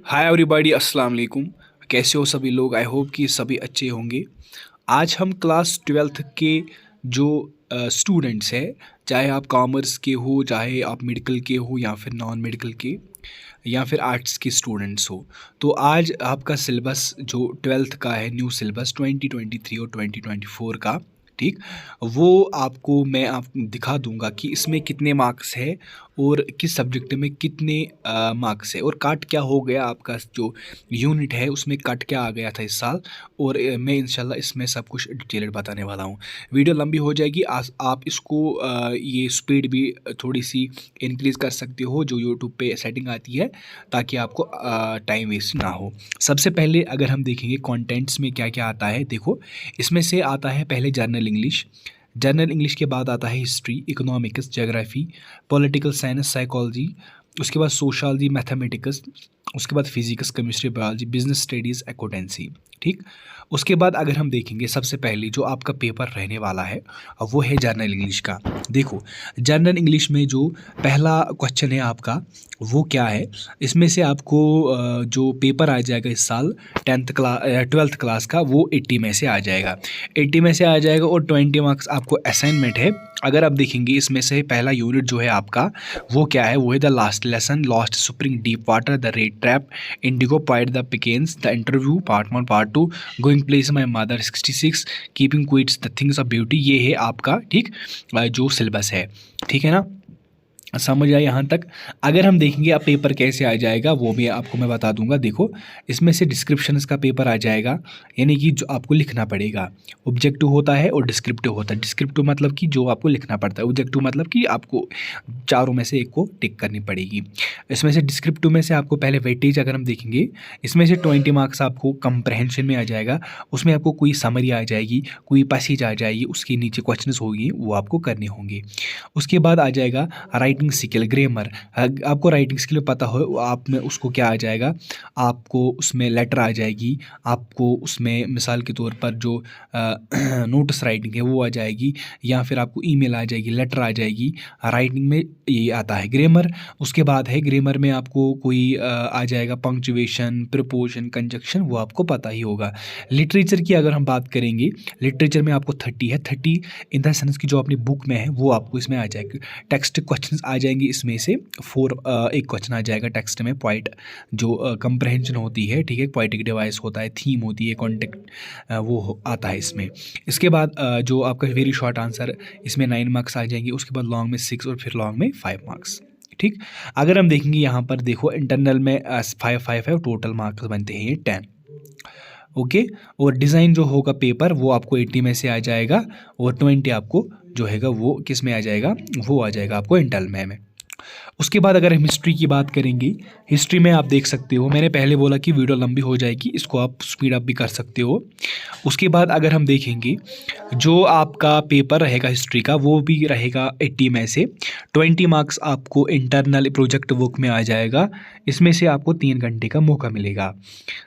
Hi everybody, अस्सलाम वालेकुम। कैसे हो सभी लोग? आई होप कि सभी अच्छे होंगे। आज हम क्लास ट्वेल्थ के जो स्टूडेंट्स हैं, चाहे आप कॉमर्स के हो, चाहे आप मेडिकल के हो या फिर नॉन मेडिकल के या फिर आर्ट्स के स्टूडेंट्स हो, तो आज आपका सिलेबस जो ट्वेल्थ का है, न्यू सिलेबस 2023 और 2024 का, ठीक, वो आपको मैं आप दिखा दूंगा कि इसमें कितने मार्क्स है और किस सब्जेक्ट में कितने मार्क्स है और कट क्या हो गया आपका जो यूनिट है उसमें कट क्या आ गया था इस साल। और मैं इंशाल्लाह इसमें सब कुछ डिटेल्ड बताने वाला हूँ। वीडियो लंबी हो जाएगी, आप इसको ये स्पीड भी थोड़ी सी इंक्रीज़ कर सकते हो जो यूट्यूब पे सेटिंग आती है, ताकि आपको टाइम वेस्ट ना हो। सबसे पहले अगर हम देखेंगे कंटेंट्स में क्या क्या आता है, देखो इसमें से आता है पहले जर्नल इंग्लिश। जनरल इंग्लिश के बाद आता है history, economics, geography, political science, psychology, उसके बाद सोशलॉजी, मैथमेटिक्स, उसके बाद physics, chemistry, biology, business studies, accountancy. ठीक, उसके बाद अगर हम देखेंगे सबसे पहले जो आपका पेपर रहने वाला है वो है जर्नल इंग्लिश का। देखो जर्नल इंग्लिश में जो पहला क्वेश्चन है आपका वो क्या है, इसमें से आपको जो पेपर आ जाएगा इस साल ट्वेल्थ क्लास का वो 80 में से आ जाएगा। 80 में से आ जाएगा और 20 मार्क्स आपको असाइनमेंट है। अगर आप देखेंगे इसमें से पहला यूनिट जो है आपका वो क्या है, वो है the last lesson, lost spring, deep water, the red trap, Indigo, point the Pickens, the interview, part 1, part 2, going place my mother, 66, keeping quits, the things of beauty. ये है आपका, ठीक, जो सिलेबस है। ठीक है ना, समझ आए यहाँ तक? अगर हम देखेंगे अब पेपर कैसे आ जाएगा वो भी आपको मैं बता दूंगा। देखो इसमें से डिस्क्रिप्शंस का पेपर आ जाएगा, यानी कि जो आपको लिखना पड़ेगा। ऑब्जेक्टिव होता है और डिस्क्रिप्टिव होता है। डिस्क्रिप्टिव मतलब कि जो आपको लिखना पड़ता है, ऑब्जेक्टिव मतलब कि आपको चारों में से एक को टिक करनी पड़ेगी। इसमें से डिस्क्रिप्टिव में से आपको पहले वेटेज अगर हम देखेंगे, इसमें से 20 मार्क्स आपको कंप्रहेंशन में आ जाएगा। उसमें आपको कोई समरी आ जाएगी, कोई पैसेज आ जाएगी, उसके नीचे क्वेश्चंस होगी, वो आपको करने होंगे। उसके बाद आ जाएगा राइटिंग स्किल, ग्रामर। आपको राइटिंग स्किल पता हो आप में उसको क्या आ जाएगा, आपको उसमें लेटर आ जाएगी, आपको उसमें मिसाल के तौर पर जो नोटिस राइटिंग है वो आ जाएगी, या फिर आपको ईमेल आ जाएगी, लेटर आ जाएगी। राइटिंग में ये आता है ग्रामर। उसके बाद है ग्रामर में आपको कोई आ जाएगा पंक्चुएशन, प्रिपोजिशन, कंजक्शन, वो आपको पता ही होगा। लिटरेचर की अगर हम बात करेंगे, लिटरेचर में आपको 30 है। 30 इन द सेंस की जो अपनी बुक में है वो आपको इसमें आ जाएगी। टेक्स्ट क्वेश्चंस आ जाएंगे इसमें से 4, एक क्वेश्चन आ जाएगा टेक्स्ट में, पॉइंट जो कंप्रहेंशन होती है, ठीक है, पोइटिक डिवाइस होता है, थीम होती है, कॉन्टेक्ट, आता है इसमें। इसके बाद जो आपका वेरी शॉर्ट आंसर, इसमें 9 मार्क्स आ जाएंगे। उसके बाद लॉन्ग में 6 और फिर लॉन्ग में 5 मार्क्स। ठीक, अगर हम देखेंगे यहाँ पर देखो इंटरनल में 5 है, टोटल मार्क्स बनते हैं ये 10। ओके, और डिज़ाइन जो होगा पेपर वो आपको 80 में से आ जाएगा और 20 आपको जो हैगा वो किस में आ जाएगा, वो आ जाएगा आपको इंटरनल में। उसके बाद अगर हम हिस्ट्री की बात करेंगे, हिस्ट्री में आप देख सकते हो, मैंने पहले बोला कि वीडियो लंबी हो जाएगी, इसको आप स्पीड अप भी कर सकते हो। उसके बाद अगर हम देखेंगे जो आपका पेपर रहेगा हिस्ट्री का वो भी रहेगा 80 में से 20 मार्क्स आपको इंटरनल प्रोजेक्ट वर्क में आ जाएगा। इसमें से आपको 3 घंटे का मौका मिलेगा।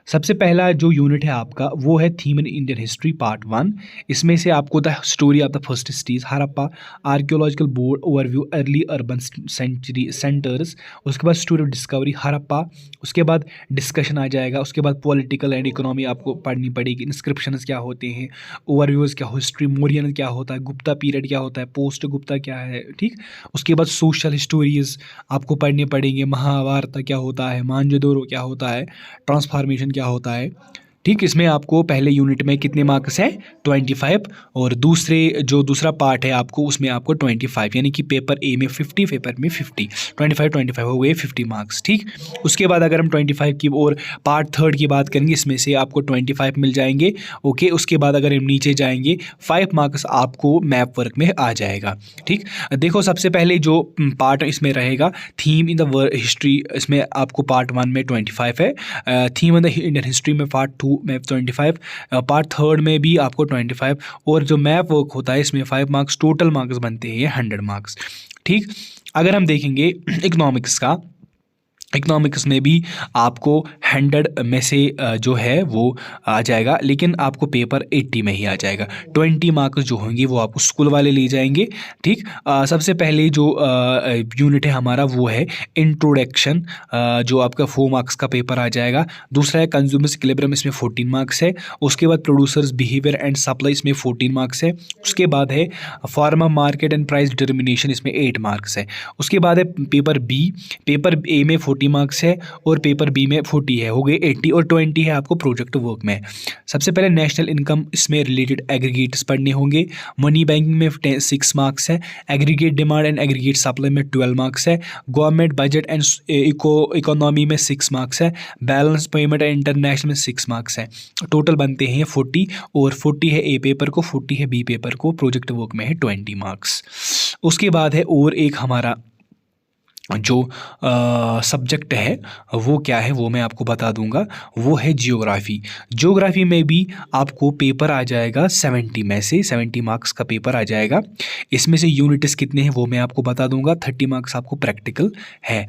सबसे पहला जो यूनिट है आपका वो है theme in Indian history part 1। इसमें से आपको the story of the first cities, Harappa, archaeological board overview, early urban century centres, उसके बाद स्टोरी ऑफ डिस्कवरी, हड़प्पा। उसके बाद डिस्कशन आ जाएगा। उसके बाद पॉलिटिकल एंड इकोनॉमी आपको पढ़नी पड़ेगी, इंस्क्रिप्शंस क्या होते हैं, ओवरव्यूज़ क्या, हिस्ट्री, मौर्यन क्या होता है, गुप्ता पीरियड क्या होता है, पोस्ट गुप्ता क्या है, ठीक। उसके बाद सोशल स्टोरीज आपको पढ़ने पड़ेंगे, महाभारत क्या होता है, मोहनजोदड़ो क्या होता है, ट्रांसफॉर्मेशन क्या होता है, ठीक। इसमें आपको पहले यूनिट में कितने मार्क्स है, 25, और दूसरा पार्ट है आपको उसमें आपको 25, यानी कि पेपर ए में 50, पेपर में 50, 25 हो गए 50 मार्क्स, ठीक। उसके बाद अगर हम 25 की और पार्ट थर्ड की बात करेंगे, इसमें से आपको 25 मिल जाएंगे। ओके, उसके बाद अगर हम नीचे जाएंगे 5 मार्क्स आपको मैप वर्क में आ जाएगा, ठीक। देखो सबसे पहले जो पार्ट इसमें रहेगा थीम इन द हिस्ट्री, इसमें आपको पार्ट 1 में 25 है, theme in the Indian history में पार्ट 2 में 25, पार्ट थर्ड में भी आपको 25, और जो मैप वर्क होता है इसमें 5 मार्क्स, टोटल मार्क्स बनते हैं 100 मार्क्स, ठीक। अगर हम देखेंगे इकोनॉमिक्स का, इकोनॉमिक्स में भी आपको 100 में से जो है वो आ जाएगा, लेकिन आपको पेपर 80 में ही आ जाएगा। 20 मार्क्स जो होंगे वो आपको स्कूल वाले ले जाएंगे। ठीक, सबसे पहले जो यूनिट है हमारा वो है इंट्रोडक्शन, जो आपका 4 मार्क्स का पेपर आ जाएगा। दूसरा है कंज्यूमर्स इक्विलिब्रियम, इसमें 14 मार्क्स है। उसके बाद प्रोड्यूसर्स बिहेवियर एंड सप्लाई, इसमें 14 मार्क्स है। उसके बाद है farmer market and price determination, इसमें 8 मार्क्स है। उसके बाद है पेपर बी, पेपर ए में 40 मार्क्स है और पेपर बी में 40 है, हो गए 80, और 20 है आपको प्रोजेक्ट वर्क में। सबसे पहले नेशनल इनकम, इसमें रिलेटेड एग्रीगेट्स पढ़ने होंगे। मनी बैंकिंग में 6 मार्क्स है। Aggregate demand and aggregate supply में 12 मार्क्स है। गवर्नमेंट बजट एंड इकोनॉमी में 6 मार्क्स है। बैलेंस पेमेंट एंड इंटरनेशनल में 6 मार्क्स है। टोटल बनते हैं 40, और 40 है ए पेपर को, 40 है बी पेपर को, प्रोजेक्ट वर्क में है 20 मार्क्स। उसके बाद है और एक हमारा जो सब्जेक्ट है वो क्या है वो मैं आपको बता दूंगा, वो है जियोग्राफी। जियोग्राफी में भी आपको पेपर आ जाएगा 70 में से, 70 मार्क्स का पेपर आ जाएगा। इसमें से यूनिट्स कितने हैं वो मैं आपको बता दूंगा। 30 मार्क्स आपको प्रैक्टिकल है।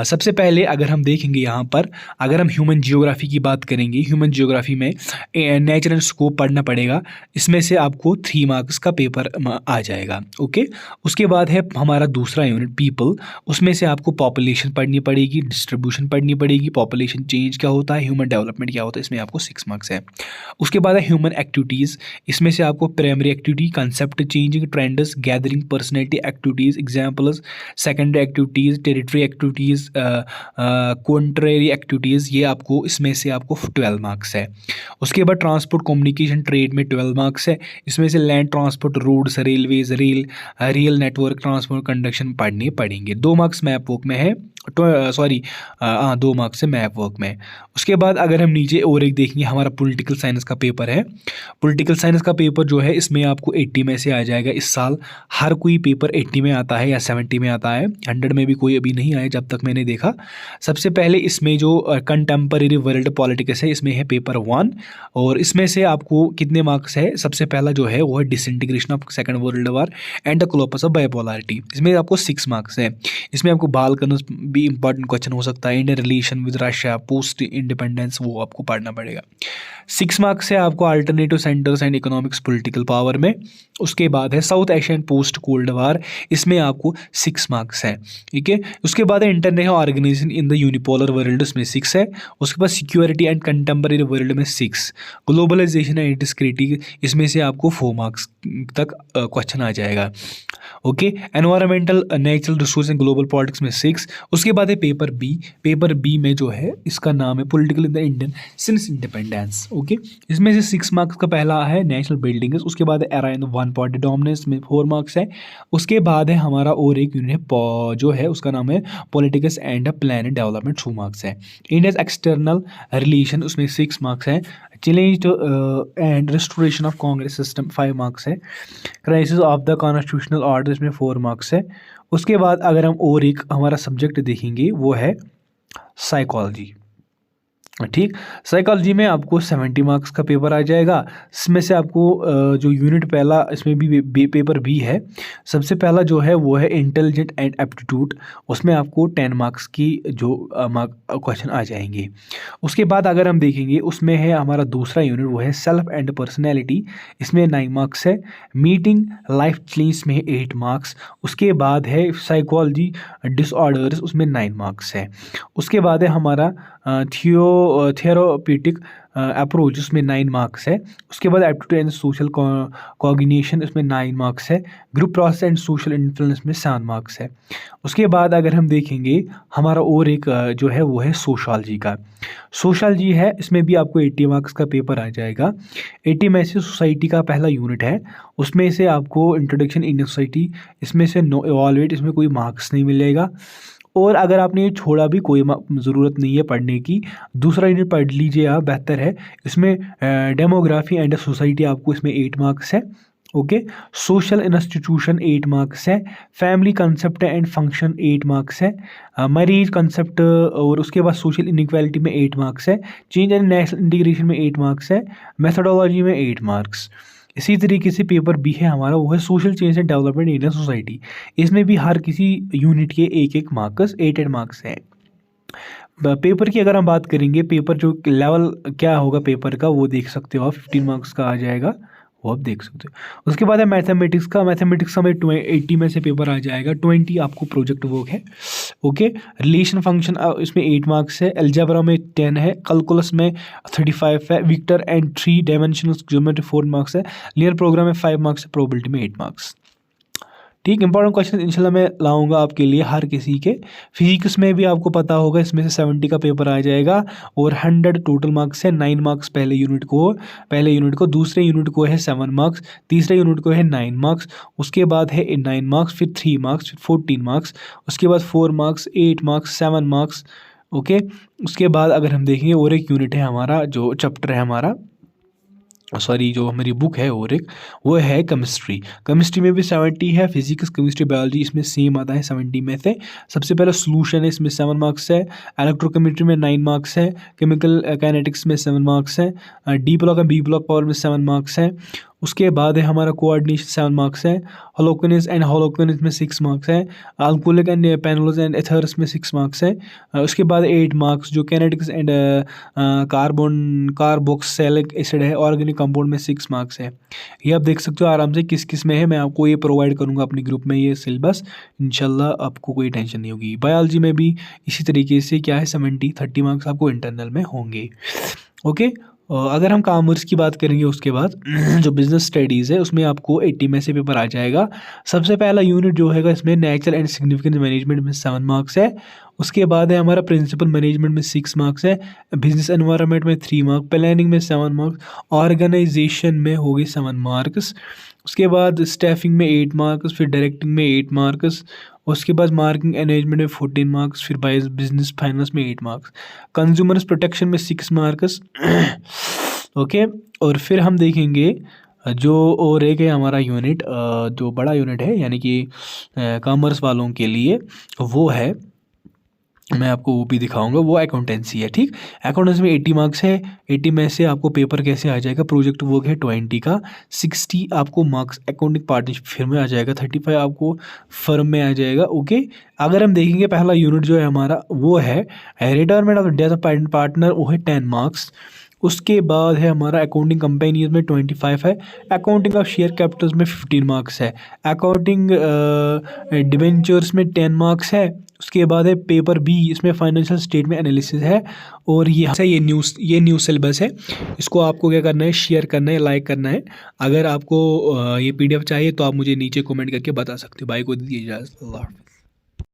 सबसे पहले अगर हम देखेंगे यहाँ पर, अगर हम ह्यूमन जियोग्राफी की बात करेंगे, ह्यूमन जियोग्राफी में नेचर एंड स्कोप पढ़ना पड़ेगा। इसमें से आपको 3 मार्क्स का पेपर आ जाएगा। ओके, उसके बाद है हमारा दूसरा यूनिट पीपल, उसमें से आपको पॉपुलेशन पढ़नी पड़ेगी, डिस्ट्रीब्यूशन पढ़नी पड़ेगी, पॉपुलेशन चेंज क्या होता है, ह्यूमन डेवलपमेंट क्या होता है, इसमें आपको 6 मार्क्स है। उसके बाद है ह्यूमन एक्टिविटीज़, इसमें से आपको primary activity, concept changing, trends, gathering personality activities, examples, secondary activities, territory activities, contrary activities, ये आपको इसमें से आपको 12 मार्क्स है। उसके बाद ट्रांसपोर्ट कम्युनिकेशन ट्रेड में 12 मार्क्स है। इसमें से land transport, roads, railways, rail network, transport conduction पढ़ने पड़ेंगे। 2 मार्क्स मैप वर्क में है, सॉरी 2 मार्क्स से मैप वर्क में। उसके बाद अगर हम नीचे और एक देखेंगे, हमारा पॉलिटिकल साइंस का पेपर है। पॉलिटिकल साइंस का पेपर जो है इसमें आपको 80 में से आ जाएगा। इस साल हर कोई पेपर 80 में आता है या 70 में आता है, 100 में भी कोई अभी नहीं आया जब तक मैंने देखा। सबसे पहले इसमें जो कंटेम्परेरी वर्ल्ड पॉलिटिक्स है, इसमें है पेपर 1, और इसमें से आपको कितने मार्क्स है, सबसे पहला जो है वो है disintegration of second world war and the collapse of bipolarity, इसमें आपको 6 मार्क्स है। इसमें आपको बालकन भी इंपॉर्टेंट क्वेश्चन हो सकता है, Indian relation with Russia post independence, वो आपको पढ़ना पड़ेगा। 6 मार्क्स है आपको alternative centres and economics political power में। उसके बाद है south Asian post cold war, इसमें आपको 6 मार्क्स है। ठीक है, उसके बाद है international organisation in the unipolar world, इसमें 6 है। उसके बाद सिक्योरिटी एंड कंटेम्परेरी वर्ल्ड में 6, ग्लोबलाइजेशन एंड इट्स क्रिटिक, इसमें से आपको 4 मार्क्स तक क्वेश्चन आ जाएगा। Okay, environmental natural resource and global politics में 6। उसके बाद है पेपर बी, पेपर बी में जो है इसका नाम है political in the Indian since independence. Okay, इसमें से 6 मार्क्स का पहला है नेशनल बिल्डिंग्स। उसके बाद है era in the one party dominance में 4 मार्क्स है। उसके बाद है हमारा और एक यूनिट जो है उसका नाम है politics and plan and development, 2 marks है। इंडियाज एक्सटर्नल रिलेशन, उसमें 6 मार्क्स है। Change and restoration of Congress system, 5 marks है। Crisis of the constitutional order, इसमें 4 मार्क्स है। उसके बाद अगर हम और एक हमारा सब्जेक्ट देखेंगे वो है साइकोलॉजी। ठीक, साइकोलॉजी में आपको 70 मार्क्स का पेपर आ जाएगा। इसमें से आपको जो यूनिट पहला, इसमें भी पेपर बी है। सबसे पहला जो है वो है इंटेलिजेंट एंड एप्टीट्यूड, उसमें आपको 10 मार्क्स की जो क्वेश्चन आ जाएंगे। उसके बाद अगर हम देखेंगे उसमें है हमारा दूसरा यूनिट, वो है सेल्फ एंड पर्सनैलिटी, इसमें 9 मार्क्स है। मीटिंग लाइफ चेंज में 8 मार्क्स। उसके बाद है साइकोलॉजी डिसऑर्डर्स, उसमें 9 मार्क्स है। उसके बाद है हमारा थेरोपीटिक अप्रोच, उसमें 9 मार्क्स है। उसके बाद एप्टीट्यूड एंड सोशल कोऑर्डिनेशन, उसमें 9 मार्क्स है। Group process and social influence में 7 मार्क्स है। उसके बाद अगर हम देखेंगे हमारा और एक जो है वो है सोशोलॉजी का। सोशोलॉजी है, इसमें भी आपको 80 मार्क्स का पेपर आ जाएगा। 80 में से सोसाइटी का पहला यूनिट है, उसमें से आपको इंट्रोडक्शन इन सोसाइटी, इसमें से नो इवॉल्वेट, इसमें कोई मार्क्स नहीं मिलेगा। और अगर आपने ये छोड़ा भी कोई ज़रूरत नहीं है पढ़ने की, दूसरा यूनिट पढ़ लीजिए आप, बेहतर है। इसमें डेमोग्राफी एंड सोसाइटी, आपको इसमें 8 मार्क्स है। ओके, सोशल इंस्टीट्यूशन 8 मार्क्स है। Family concept and function 8 marks है। मैरिज कंसेप्ट, और उसके बाद सोशल इनइक्वालिटी में 8 मार्क्स है। चेंज एंड नेशनल इंटीग्रेशन में 8 मार्क्स है। मेथोडोलॉजी में 8 मार्क्स। इसी तरीके से पेपर बी है हमारा, वो है social change and development in society, इसमें भी हर किसी यूनिट के 1-1 मार्क्स, 8-8 मार्क्स है। पेपर की अगर हम बात करेंगे, पेपर जो लेवल क्या होगा पेपर का वो देख सकते हो आप, 15 मार्क्स का आ जाएगा, वो आप देख सकते हो। उसके बाद है मैथमेटिक्स का। मैथमेटिक्स में 80 में से पेपर आ जाएगा, 20 आपको प्रोजेक्ट वर्क है। ओके, रिलेशन फंक्शन इसमें 8 मार्क्स है, अलजेब्रा में 10 है, कैलकुलस में 35 है, vector and 3 dimensional geometry 4 marks है, लिनियर प्रोग्राम में 5 मार्क्स है, प्रोबेबिलिटी में 8 मार्क्स। ठीक, इंपॉर्टेंट क्वेश्चन इंशाल्लाह मैं लाऊंगा आपके लिए हर किसी के। फिजिक्स में भी आपको पता होगा, इसमें से 70 का पेपर आ जाएगा और 100 टोटल मार्क्स है। 9 मार्क्स पहले यूनिट को, दूसरे यूनिट को है 7 मार्क्स, तीसरे यूनिट को है 9 मार्क्स, उसके बाद है 9 मार्क्स, फिर 3 मार्क्स, फिर 14 मार्क्स, उसके बाद 4 मार्क्स, 8 मार्क्स, 7 मार्क्स। ओके, उसके बाद अगर हम देखेंगे और एक यूनिट है हमारा, जो चैप्टर है हमारा, सॉरी जो हमारी बुक है और एक, वो है केमिस्ट्री। केमिस्ट्री में भी 70 है, फिजिक्स केमिस्ट्री बायोलॉजी इसमें सेम आता है 70 में से। सबसे पहले सोल्यूशन है, इसमें 7 मार्क्स है, इलेक्ट्रोकेमिस्ट्री में 9 मार्क्स है, केमिकल काइनेटिक्स में 7 मार्क्स है, d block and b block power में 7 मार्क्स है। उसके बाद है हमारा कोऑर्डिनेशन 7 मार्क्स है, होलोकनेस एंड होलोकनेस में 6 मार्क्स है, अल्कोहलिक एंड पेनोलोज एंड एथर्स में 6 मार्क्स है। उसके बाद 8 मार्क्स जो कैनेटिक्स एंड कार्बोक्सिलिक एसिड है, ऑर्गेनिक कंपाउंड में 6 मार्क्स है। ये आप देख सकते हो आराम से किस किस में है, मैं आपको ये प्रोवाइड करूँगा अपने ग्रुप में ये सिलेबस, इंशाल्लाह आपको कोई टेंशन नहीं होगी। बायोलॉजी में भी इसी तरीके से क्या है, 30 मार्क्स आपको इंटरनल में होंगे। ओके, अगर हम कॉमर्स की बात करेंगे उसके बाद जो बिजनेस स्टडीज़ है उसमें आपको 80 में से पेपर आ जाएगा। सबसे पहला यूनिट जो हैगा इसमें नेचर एंड सिग्निफिकेंस मैनेजमेंट में 7 मार्क्स है। उसके बाद है हमारा प्रिंसिपल मैनेजमेंट में 6 मार्क्स है, बिजनेस एनवायरनमेंट में 3 मार्क्स, प्लानिंग में 7 मार्क्स, ऑर्गेनाइजेशन में हो गई 7 मार्क्स। उसके बाद स्टाफिंग में 8 मार्क्स, फिर डायरेक्टिंग में 8 मार्क्स, उसके बाद मार्केटिंग मैनेजमेंट में 14 मार्क्स, फिर बाइस बिजनेस फाइनेंस में 8 मार्क्स, कंज्यूमर्स प्रोटेक्शन में 6 मार्क्स। ओके, और फिर हम देखेंगे जो और एक है हमारा यूनिट, जो बड़ा यूनिट है यानी कि कॉमर्स वालों के लिए, वो है, मैं आपको वो भी दिखाऊंगा, वो अकाउंटेंसी है। ठीक, अकाउंटेंसी में 80 मार्क्स है, 80 में से आपको पेपर कैसे आ जाएगा, प्रोजेक्ट वर्क है 20 का, 60 आपको मार्क्स अकाउंटिंग पार्टनरशिप फिर में आ जाएगा, 35 आपको फर्म में आ जाएगा। ओके, अगर हम देखेंगे पहला यूनिट जो है हमारा वो है retirement of death of partner, वो है 10 मार्क्स। उसके बाद है हमारा अकाउंटिंग कंपनीज में 25 है, अकाउंटिंग ऑफ शेयर कैपिटल्स में 15 मार्क्स है, अकाउंटिंग डिबेंचर्स में 10 मार्क्स है। उसके बाद है पेपर बी, इसमें फाइनेंशियल स्टेटमेंट एनालिसिस है। और ये न्यू सिलेबस है, इसको आपको क्या करना है, शेयर करना है, लाइक करना है। अगर आपको ये PDF चाहिए तो आप मुझे नीचे कमेंट करके बता सकते हो। भाई को दीजिए इजाज़त, अल्लाह हाफ़िज़।